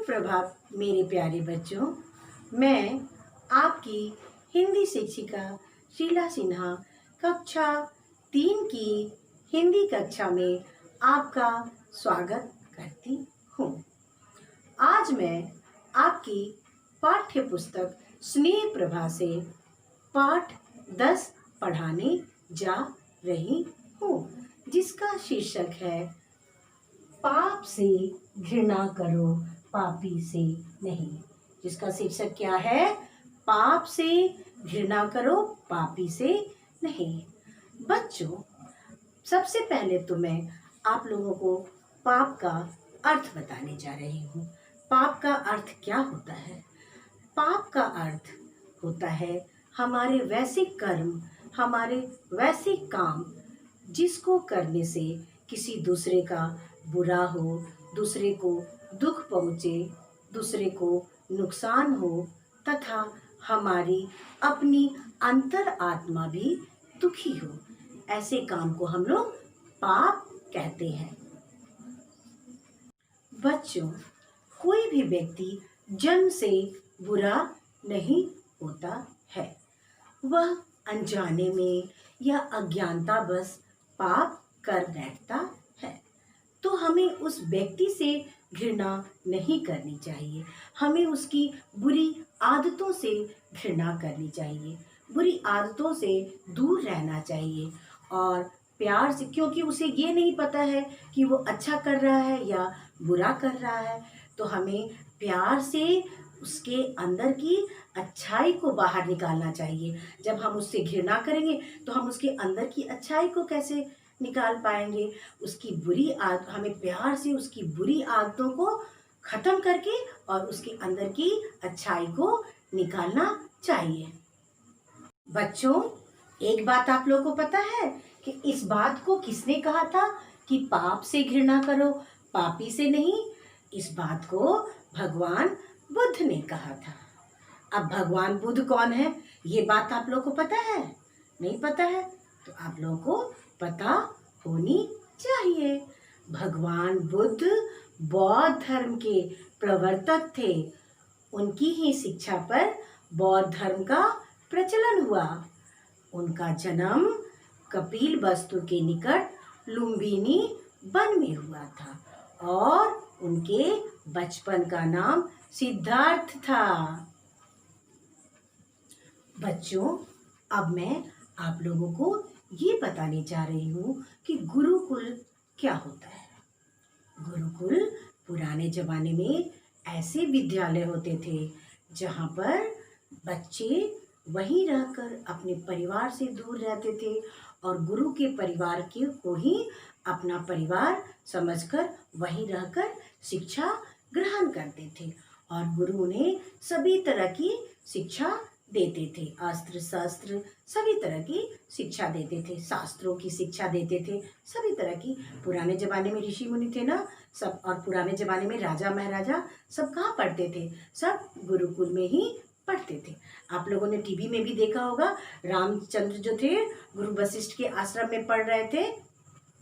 प्रभात मेरे प्यारे बच्चों। मैं आपकी हिंदी शिक्षिका शीला सिन्हा कक्षा 3 की हिंदी कक्षा में आपका स्वागत करती हूँ। आज मैं आपकी पाठ्य पुस्तक स्नेह प्रभा से पाठ 10 पढ़ाने जा रही हूँ, जिसका शीर्षक है पाप से घृणा करो, पापी से नहीं। जिसका शीर्षक क्या है? पाप से घृणा करो, पापी से नहीं। बच्चों, सबसे पहले तो मैं आप लोगों को पाप का अर्थ बताने जा रही हूँ। पाप का अर्थ क्या होता है? पाप का अर्थ होता है हमारे वैसे कर्म, हमारे वैसे काम जिसको करने से किसी दूसरे का बुरा हो, दूसरे को दुख पहुँचे, दूसरे को नुकसान हो तथा हमारी अपनी अंतर आत्मा भी दुखी हो, ऐसे काम को हम लोग पाप कहते हैं। बच्चों, कोई भी व्यक्ति जन्म से बुरा नहीं होता है। वह अनजाने में या अज्ञानतावश पाप कर बैठता है, तो हमें उस व्यक्ति से घृणा नहीं करनी चाहिए। हमें उसकी बुरी आदतों से घृणा करनी चाहिए, बुरी आदतों से दूर रहना चाहिए और प्यार से, क्योंकि उसे ये नहीं पता है कि वो अच्छा कर रहा है या बुरा कर रहा है, तो हमें प्यार से उसके अंदर की अच्छाई को बाहर निकालना चाहिए। जब हम उससे घृणा करेंगे तो हम उसके अंदर की अच्छाई को कैसे निकाल पाएंगे? उसकी बुरी आदत, हमें प्यार से उसकी बुरी आदतों को खत्म करके और उसके अंदर की अच्छाई को निकालना चाहिए। बच्चों, एक बात आप लोगों को पता है कि इस बात को किसने कहा था कि पाप से घृणा करो, पापी से नहीं? इस बात को भगवान बुद्ध ने कहा था। अब भगवान बुद्ध कौन है, ये बात आप लोगों को पता है? नहीं पता है तो आप लोगों को पता होनी चाहिए। भगवान बुद्ध बौद्ध धर्म के प्रवर्तक थे। उनकी ही शिक्षा पर बौद्ध धर्म का प्रचलन हुआ। उनका जन्म कपिलवस्तु के निकट लुम्बिनी वन में हुआ था और उनके बचपन का नाम सिद्धार्थ था। बच्चों, अब मैं आप लोगों को ये बताने जा रही हूँ कि गुरुकुल क्या होता है। गुरुकुल पुराने जमाने में ऐसे विद्यालय होते थे जहाँ पर बच्चे वहीं रहकर अपने परिवार से दूर रहते थे और गुरु के परिवार के को ही अपना परिवार समझकर वहीं रहकर शिक्षा ग्रहण करते थे और गुरु उन्हें सभी तरह की शिक्षा देते थे। अस्त्र शस्त्र सभी तरह की शिक्षा देते थे, शास्त्रों की शिक्षा देते थे, सभी तरह की। पुराने जमाने में ऋषि मुनि थे ना सब, और पुराने जमाने में राजा महाराजा सब कहाँ पढ़ते थे? सब गुरुकुल में ही पढ़ते थे। आप लोगों ने टीवी में भी देखा होगा, रामचंद्र जो थे गुरु वशिष्ठ के आश्रम में पढ़ रहे थे,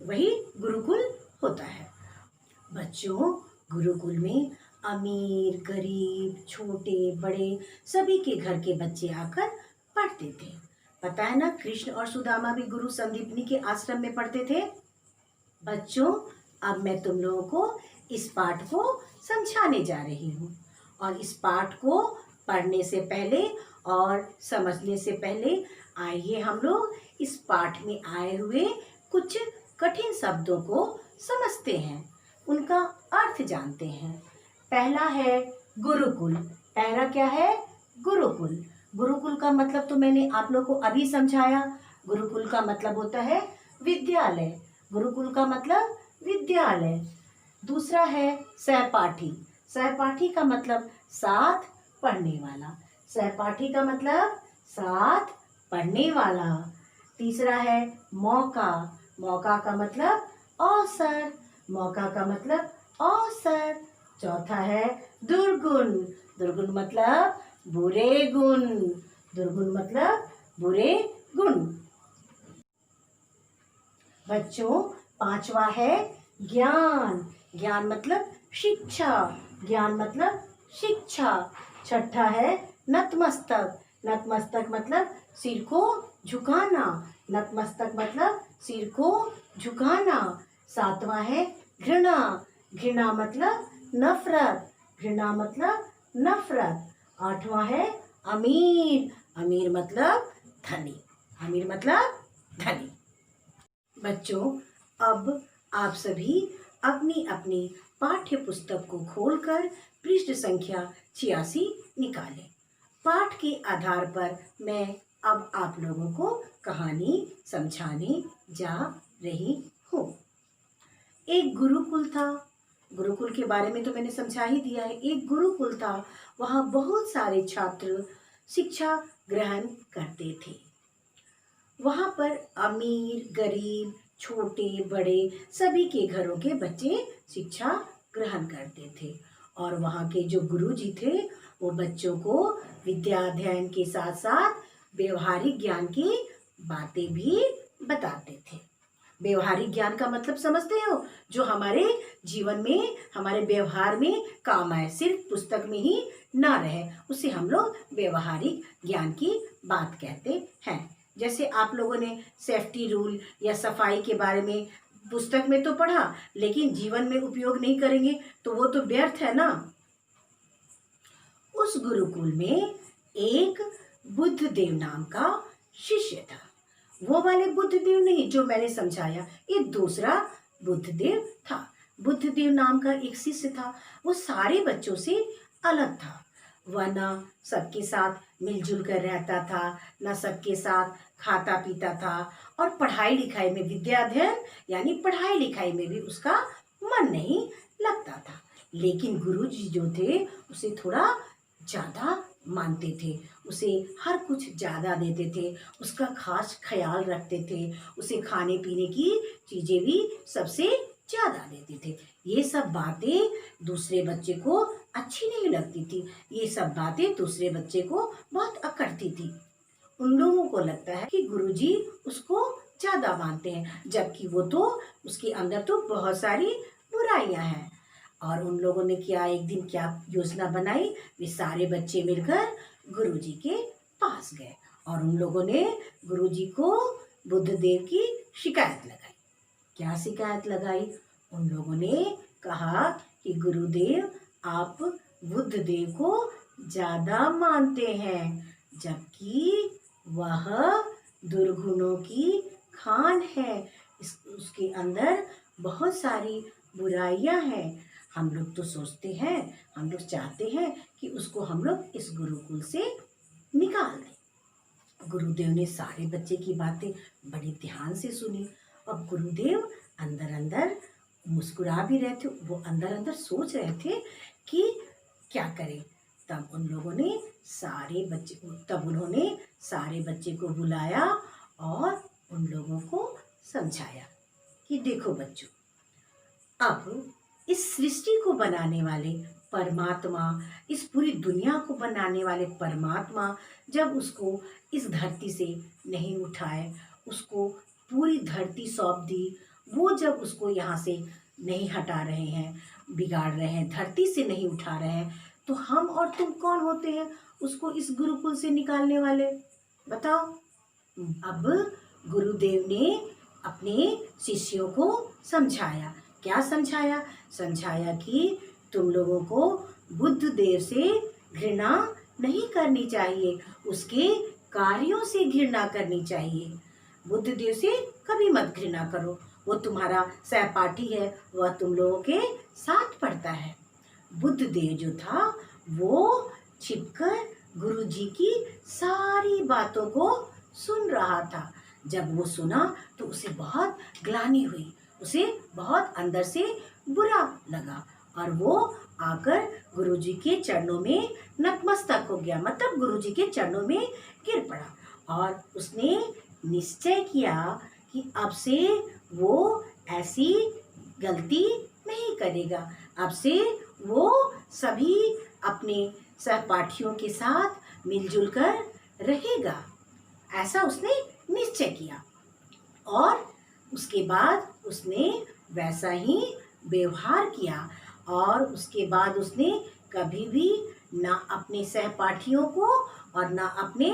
वही गुरुकुल होता है। बच्चों, गुरुकुल में अमीर गरीब छोटे बड़े सभी के घर के बच्चे आकर पढ़ते थे। पता है ना, कृष्ण और सुदामा भी गुरु संदीपनी के आश्रम में पढ़ते थे। बच्चों, अब मैं तुम लोगों को इस पाठ को समझाने जा रही हूँ और इस पाठ को पढ़ने से पहले और समझने से पहले आइए हम लोग इस पाठ में आए हुए कुछ कठिन शब्दों को समझते हैं, उनका अर्थ जानते हैं। पहला है गुरुकुल। पहला क्या है? गुरुकुल। गुरुकुल का मतलब तो मैंने आप लोग को अभी समझाया। गुरुकुल का मतलब होता है विद्यालय। गुरुकुल का मतलब विद्यालय। दूसरा है सहपाठी। सहपाठी का मतलब साथ पढ़ने वाला। सहपाठी का मतलब साथ पढ़ने वाला। तीसरा है मौका। मौका का मतलब अवसर। मौका का मतलब अवसर। चौथा है दुर्गुण। दुर्गुण मतलब बुरे गुण। दुर्गुण मतलब बुरे गुण। बच्चों, पांचवा है ज्ञान, ज्ञान मतलब शिक्षा, ज्ञान मतलब शिक्षा। छठा है नतमस्तक, नतमस्तक मतलब सिर को झुकाना, नतमस्तक मतलब सिर को झुकाना। सातवां है घृणा, घृणा मतलब नफरत, घृणा मतलब नफरत। आठवां है अमीर, अमीर मतलब धनी, अमीर मतलब धनी। बच्चों, अब आप सभी अपनी अपनी पाठ्य पुस्तक को खोलकर पृष्ठ संख्या 86 निकालें। पाठ के आधार पर मैं अब आप लोगों को कहानी समझाने जा रही हूँ। एक गुरुकुल था। गुरुकुल के बारे में तो मैंने समझा ही दिया है। एक गुरुकुल था, वहाँ बहुत सारे छात्र शिक्षा ग्रहण करते थे। वहाँ पर अमीर गरीब छोटे बड़े सभी के घरों के बच्चे शिक्षा ग्रहण करते थे। और वहाँ के जो गुरुजी थे वो बच्चों को विद्या अध्ययन के साथ साथ व्यवहारिक ज्ञान की बातें भी बताते थे। व्यवहारिक ज्ञान का मतलब समझते हो? जो हमारे जीवन में हमारे व्यवहार में काम आए, सिर्फ पुस्तक में ही ना रहे, उसे हम लोग व्यवहारिक ज्ञान की बात कहते हैं। जैसे आप लोगों ने सेफ्टी रूल या सफाई के बारे में पुस्तक में तो पढ़ा, लेकिन जीवन में उपयोग नहीं करेंगे तो वो तो व्यर्थ है ना। उस गुरुकुल में एक बुद्धदेव नाम का शिष्य था। वो वाले बुद्धदेव नहीं जो मैंने समझाया, ये दूसरा बुद्धदेव था। बुद्धदेव नाम का एक शिष्य था। वो सारे बच्चों से अलग था। वह न सबके साथ मिलजुल कर रहता था, न सबके साथ खाता पीता था, और पढ़ाई लिखाई में, विद्या अध्ययन यानी पढ़ाई लिखाई में भी उसका मन नहीं लगता था। लेकिन गुरुजी जो थे उसे थोड़ा ज़्यादा मानते थे, उसे हर कुछ ज़्यादा देते थे, उसका खास ख्याल रखते थे, उसे खाने पीने की चीज़ें भी सबसे ज़्यादा देते थे। ये सब बातें दूसरे बच्चे को अच्छी नहीं लगती थी, ये सब बातें दूसरे बच्चे को बहुत अकड़ती थी। उन लोगों को लगता है कि गुरुजी उसको ज़्यादा मानते हैं, जबकि वो तो उसके अंदर तो बहुत सारी बुराइयां हैं। और उन लोगों ने एक दिन क्या योजना बनाई, वे सारे बच्चे मिलकर गुरुजी के पास गए और उन लोगों ने गुरुजी को बुद्धदेव की शिकायत लगाई। क्या शिकायत लगाई? उन लोगों ने कहा कि गुरुदेव, आप बुद्धदेव को ज़्यादा मानते हैं, जबकि वह दुर्गुणों की खान है। उसके अंदर बहुत सारी बुराइयां हैं। हम लोग तो सोचते हैं, हम लोग चाहते हैं कि उसको हम लोग इस गुरुकुल से निकाल दें। गुरुदेव ने सारे बच्चे की बातें बड़े ध्यान से सुनी। अब गुरुदेव अंदर अंदर मुस्कुरा भी रहे थे, वो अंदर अंदर सोच रहे थे कि क्या करें। तब उन्होंने सारे बच्चे को बुलाया और उन लोगों को समझाया कि देखो बच्चों, अब इस सृष्टि को बनाने वाले परमात्मा, इस पूरी दुनिया को बनाने वाले परमात्मा जब उसको इस धरती से नहीं उठाए, उसको पूरी धरती सौंप दी, वो जब उसको यहाँ से नहीं हटा रहे हैं, बिगाड़ रहे हैं, धरती से नहीं उठा रहे हैं, तो हम और तुम कौन होते हैं उसको इस गुरुकुल से निकालने वाले? बताओ। अब गुरुदेव ने अपने शिष्यों को समझाया। क्या समझाया? समझाया कि तुम लोगों को बुद्धदेव से घृणा नहीं करनी चाहिए, उसके कार्यों से घृणा करनी चाहिए। बुद्धदेव से कभी मत घृणा करो, वो तुम्हारा सहपाठी है, वह तुम लोगों के साथ पढ़ता है। बुद्धदेव जो था वो छिपकर गुरुजी की सारी बातों को सुन रहा था। जब वो सुना तो उसे बहुत ग्लानि हुई, उसे बहुत अंदर से बुरा लगा और वो आकर गुरुजी के चरणों में नतमस्तक हो गया, मतलब गुरुजी के चरणों में गिर पड़ा और उसने निश्चय किया कि अब से वो ऐसी गलती नहीं करेगा। अब से वो सभी अपने सहपाठियों के साथ मिलजुल कर रहेगा, ऐसा उसने निश्चय किया। और उसके बाद उसने वैसा ही व्यवहार किया और उसके बाद उसने कभी भी ना अपने सहपाठियों को और ना अपने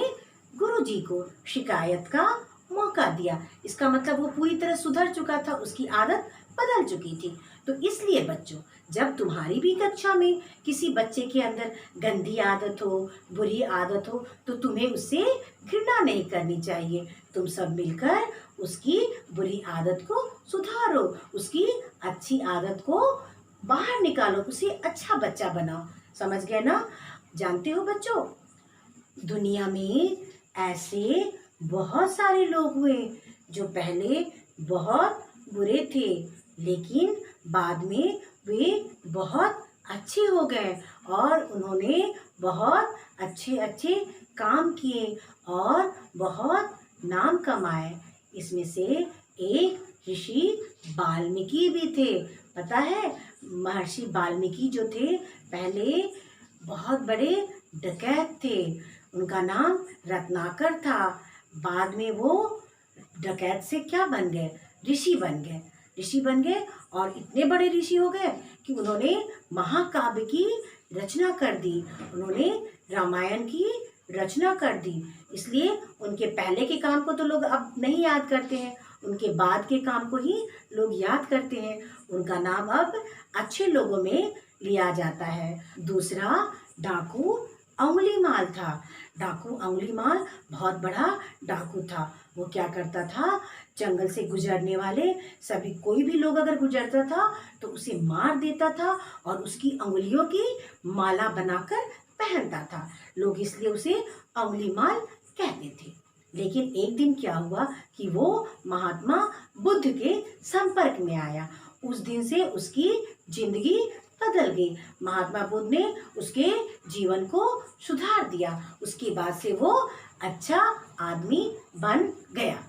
गुरुजी को शिकायत का मौका दिया। इसका मतलब वो पूरी तरह सुधर चुका था, उसकी आदत बदल चुकी थी। तो इसलिए बच्चों, जब तुम्हारी भी कक्षा में किसी बच्चे के अंदर गंदी आदत हो, बुरी आदत हो, तो तुम्हें उससे घृणा नहीं करनी चाहिए। तुम सब मिलकर उसकी बुरी आदत को सुधारो, उसकी अच्छी आदत को बाहर निकालो, उसे अच्छा बच्चा बनाओ। समझ गए ना? जानते हो बच्चों, दुनिया में ऐसे बहुत सारे लोग हुए जो पहले बहुत बुरे थे, लेकिन बाद में वे बहुत अच्छे हो गए और उन्होंने बहुत अच्छे अच्छे काम किए और बहुत नाम कमाए। इसमें से एक ऋषि वाल्मीकि भी थे। पता है, महर्षि वाल्मीकि जो थे पहले बहुत बड़े डकैत थे। उनका नाम रत्नाकर था। बाद में वो डकैत से क्या बन गए? ऋषि बन गए। ऋषि बन गए और इतने बड़े ऋषि हो गए कि उन्होंने महाकाव्य की रचना कर दी। उन्होंने रामायण की रचना कर दी। इसलिए उनके पहले के काम को तो लोग अब नहीं याद करते हैं, उनके बाद के काम को ही लोग याद करते हैं। उनका नाम अब अच्छे लोगों में लिया जाता है। दूसरा डाकू अंगुलीमाल था। डाकू अंगुलीमाल बहुत बड़ा डाकू था। वो क्या करता था, जंगल से गुजरने वाले सभी, कोई भी लोग अगर गुजरता था तो उसे मार देता था और उसकी अंगुलियों की माला बनाकर पहनता था। लोग इसलिए उसे अंगुलीमाल कहते थे। लेकिन एक दिन क्या हुआ कि वो महात्मा बुद्ध के संपर्क में आया। उस दिन से उसकी जिंदगी बदल गई। महात्मा बुद्ध ने उसके जीवन को सुधार दिया। उसके बाद से वो अच्छा आदमी बन गया।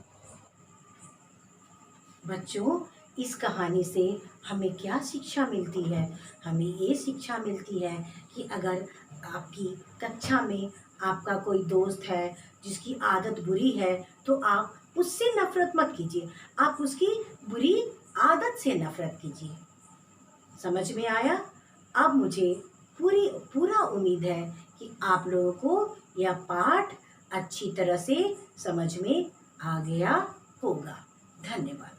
बच्चों, इस कहानी से हमें क्या शिक्षा मिलती है? हमें ये शिक्षा मिलती है कि अगर आपकी कक्षा में आपका कोई दोस्त है जिसकी आदत बुरी है, तो आप उससे नफरत मत कीजिए, आप उसकी बुरी आदत से नफरत कीजिए। समझ में आया? अब मुझे पूरा उम्मीद है कि आप लोगों को यह पाठ अच्छी तरह से समझ में आ गया होगा। धन्यवाद।